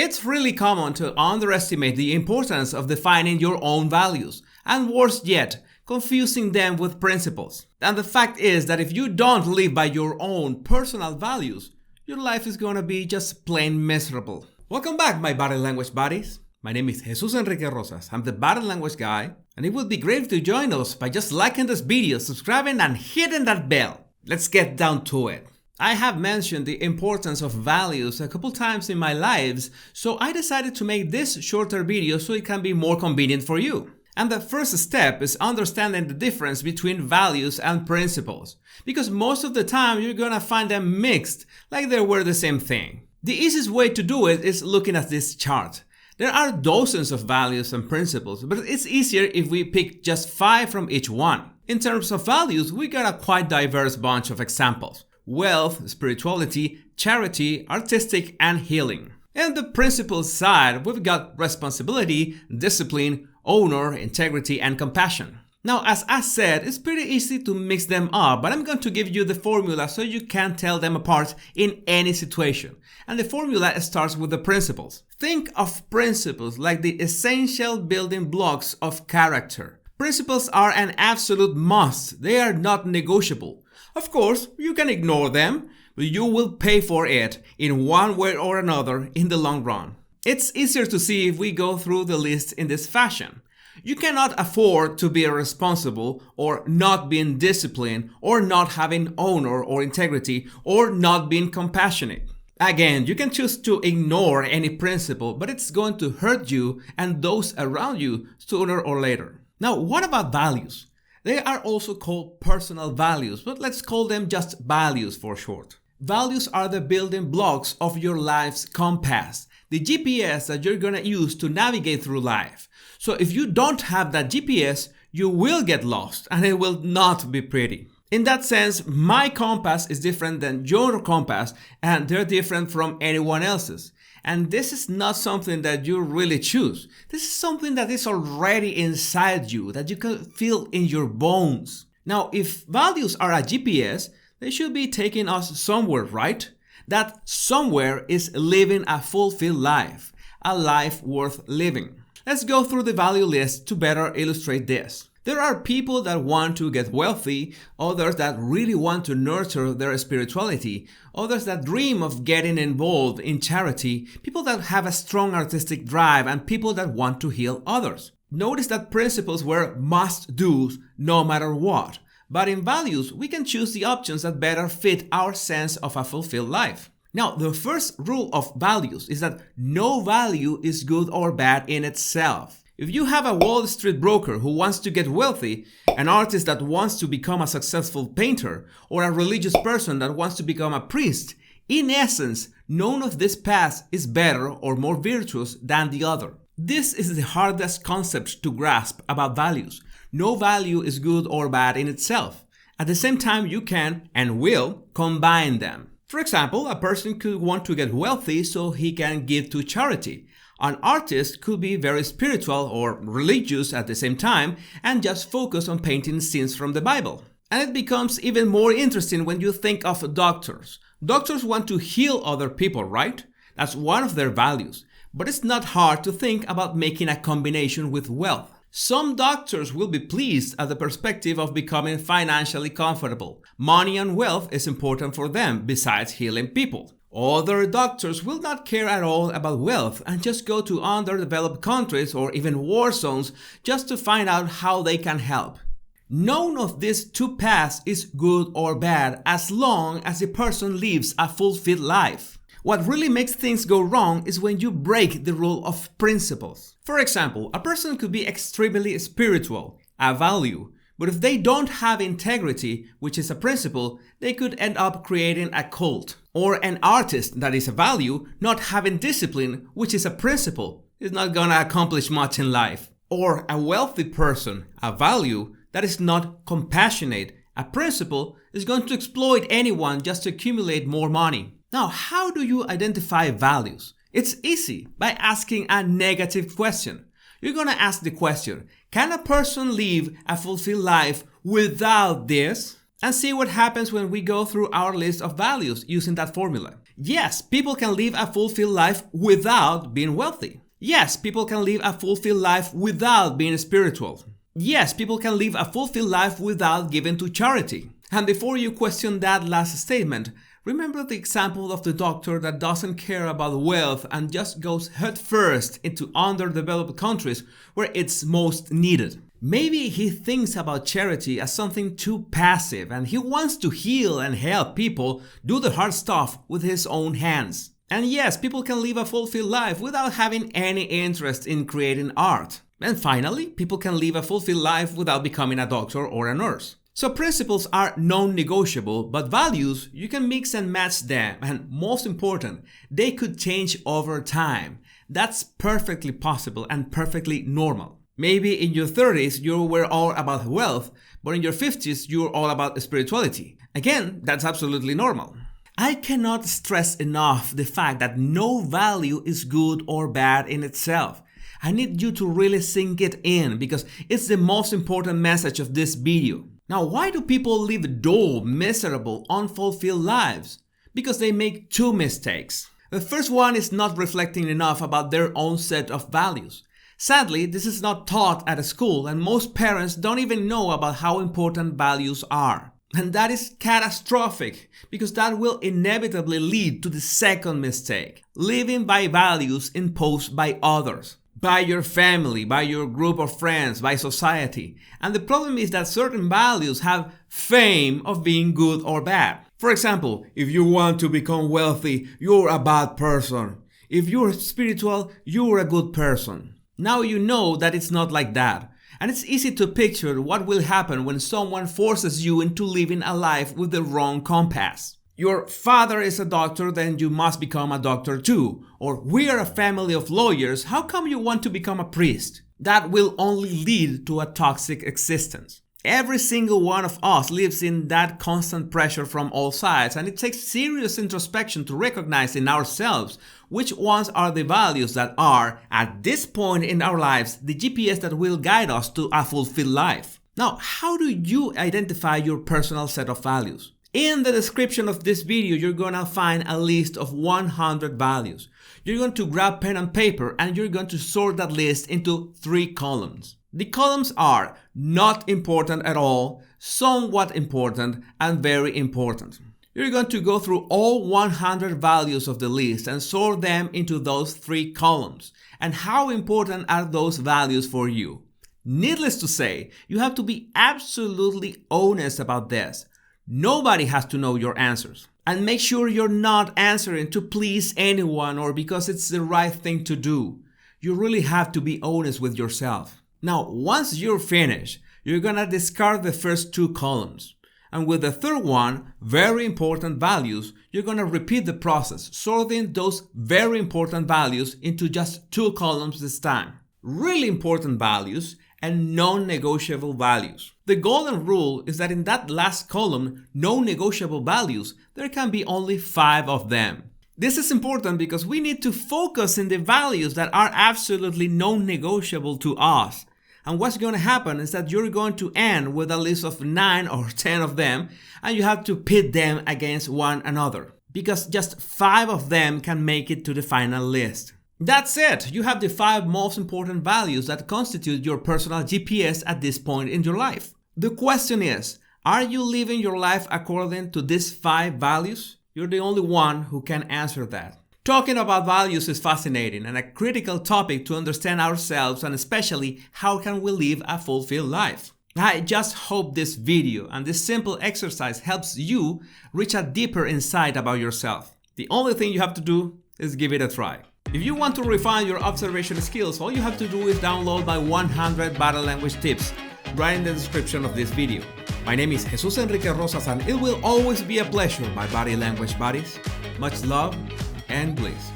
It's really common to underestimate the importance of defining your own values, and worse yet, confusing them with principles. And the fact is that if you don't live by your own personal values, your life is gonna be just plain miserable. Welcome back, my body language buddies. My name is Jesus Enrique Rosas. I'm the body language guy, and it would be great if you join us by just liking this video, subscribing, and hitting that bell. Let's get down to it. I have mentioned the importance of values a couple times in my lives, so I decided to make this shorter video so it can be more convenient for you. And the first step is understanding the difference between values and principles, because most of the time you're gonna find them mixed, like they were the same thing. The easiest way to do it is looking at this chart. There are dozens of values and principles, but it's easier if we pick just 5 from each one. In terms of values, we got a quite diverse bunch of examples: wealth, spirituality, charity, artistic, and healing. And the principles side, we've got responsibility, discipline, honor, integrity, and compassion. Now, as I said, it's pretty easy to mix them up, but I'm going to give you the formula so you can tell them apart in any situation. And the formula starts with the principles. Think of principles like the essential building blocks of character. Principles are an absolute must. They are not negotiable. Of course, you can ignore them, but you will pay for it in one way or another in the long run. It's easier to see if we go through the list in this fashion. You cannot afford to be irresponsible, or not being disciplined, or not having honor or integrity, or not being compassionate. Again, you can choose to ignore any principle, but it's going to hurt you and those around you sooner or later. Now, what about values? They are also called personal values, but let's call them just values for short. Values are the building blocks of your life's compass, the GPS that you're gonna use to navigate through life. So if you don't have that GPS, you will get lost and it will not be pretty. In that sense, my compass is different than your compass, and they're different from anyone else's. And this is not something that you really choose. This is something that is already inside you, that you can feel in your bones. Now, if values are a GPS, they should be taking us somewhere, right? That somewhere is living a fulfilled life, a life worth living. Let's go through the value list to better illustrate this. There are people that want to get wealthy, others that really want to nurture their spirituality, others that dream of getting involved in charity, people that have a strong artistic drive, and people that want to heal others. Notice that principles were must-dos no matter what, but in values, we can choose the options that better fit our sense of a fulfilled life. Now, the first rule of values is that no value is good or bad in itself. If you have a Wall Street broker who wants to get wealthy, an artist that wants to become a successful painter, or a religious person that wants to become a priest, in essence, none of these paths is better or more virtuous than the other. This is the hardest concept to grasp about values. No value is good or bad in itself. At the same time, you can and will combine them. For example, a person could want to get wealthy so he can give to charity. An artist could be very spiritual or religious at the same time and just focus on painting scenes from the Bible. And it becomes even more interesting when you think of doctors. Doctors want to heal other people, right? That's one of their values. But it's not hard to think about making a combination with wealth. Some doctors will be pleased at the perspective of becoming financially comfortable. Money and wealth is important for them besides healing people. Other doctors will not care at all about wealth and just go to underdeveloped countries or even war zones just to find out how they can help. None of these two paths is good or bad as long as the person lives a fulfilled life. What really makes things go wrong is when you break the rule of principles. For example, a person could be extremely spiritual, a value, but if they don't have integrity, which is a principle, they could end up creating a cult. Or an artist that is a value, not having discipline, which is a principle, is not gonna accomplish much in life. Or a wealthy person, a value, that is not compassionate, a principle, is going to exploit anyone just to accumulate more money. Now, how do you identify values? It's easy, by asking a negative question. You're gonna ask the question, can a person live a fulfilled life without this? and see what happens when we go through our list of values using that formula. Yes, people can live a fulfilled life without being wealthy. Yes, people can live a fulfilled life without being spiritual. Yes, people can live a fulfilled life without giving to charity. And before you question that last statement, remember the example of the doctor that doesn't care about wealth and just goes headfirst into underdeveloped countries where it's most needed. Maybe he thinks about charity as something too passive and he wants to heal and help people do the hard stuff with his own hands. And yes, people can live a fulfilled life without having any interest in creating art. And finally, people can live a fulfilled life without becoming a doctor or a nurse. So principles are non-negotiable, but values, you can mix and match them, and most important, they could change over time. That's perfectly possible and perfectly normal. Maybe in your 30s you were all about wealth, but in your 50s you're all about spirituality. Again, that's absolutely normal. I cannot stress enough the fact that no value is good or bad in itself. I need you to really sink it in because it's the most important message of this video. Now, why do people live dull, miserable, unfulfilled lives? Because they make two mistakes. The first one is not reflecting enough about their own set of values. Sadly, this is not taught at a school and most parents don't even know about how important values are. And that is catastrophic because that will inevitably lead to the second mistake, living by values imposed by others. By your family, by your group of friends, by society. And the problem is that certain values have fame of being good or bad. For example, if you want to become wealthy, you're a bad person. If you're spiritual, you're a good person. Now you know that it's not like that. And it's easy to picture what will happen when someone forces you into living a life with the wrong compass. Your father is a doctor, then you must become a doctor too. Or we are a family of lawyers, how come you want to become a priest? That will only lead to a toxic existence. Every single one of us lives in that constant pressure from all sides, and it takes serious introspection to recognize in ourselves which ones are the values that are, at this point in our lives, the GPS that will guide us to a fulfilled life. Now, how do you identify your personal set of values? In the description of this video, you're gonna find a list of 100 values. You're going to grab pen and paper and you're going to sort that list into 3 columns. The columns are not important at all, somewhat important, and very important. You're going to go through all 100 values of the list and sort them into those 3 columns. And how important are those values for you? Needless to say, you have to be absolutely honest about this. Nobody has to know your answers. And make sure you're not answering to please anyone or because it's the right thing to do. You really have to be honest with yourself. Now, once you're finished, you're gonna discard the first 2 columns. And with the third one, very important values, you're gonna repeat the process, sorting those very important values into just 2 columns this time. Really important values and non-negotiable values. The golden rule is that in that last column, non-negotiable values, there can be only 5 of them. This is important because we need to focus in the values that are absolutely non-negotiable to us. And what's going to happen is that you're going to end with a list of 9 or 10 of them, and you have to pit them against one another, because just 5 of them can make it to the final list. That's it! You have the 5 most important values that constitute your personal GPS at this point in your life. The question is, are you living your life according to these 5 values? You're the only one who can answer that. Talking about values is fascinating and a critical topic to understand ourselves and especially how can we live a fulfilled life. I just hope this video and this simple exercise helps you reach a deeper insight about yourself. The only thing you have to do is give it a try. If you want to refine your observation skills, all you have to do is download my 100 body language tips right in the description of this video. My name is Jesus Enrique Rosas and it will always be a pleasure, my body language buddies. Much love and bliss.